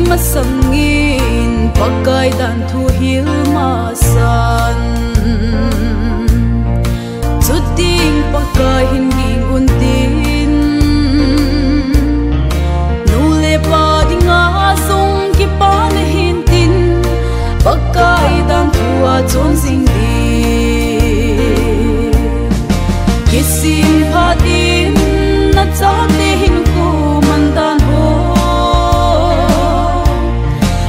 masangin pagkay dan thu hil masan suting pagkay hinging untin nule pa di nga song kipan hintin pagkay dan thu chon sing di kisim phatin na chak te hin ku mandan ho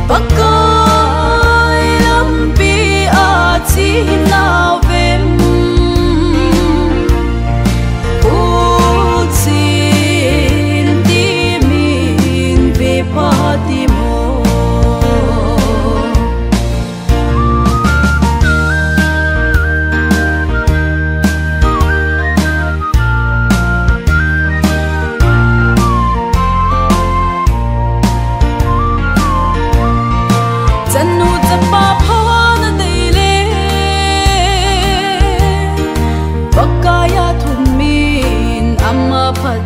pagkay lampi at sinawim utsin timin vipati mo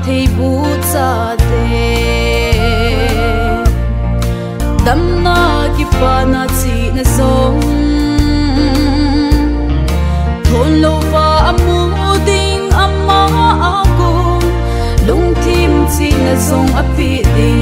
thei bu cha de damna ki pana chi na song thon lo wa amu ding amma aku lung tim chi na song api ding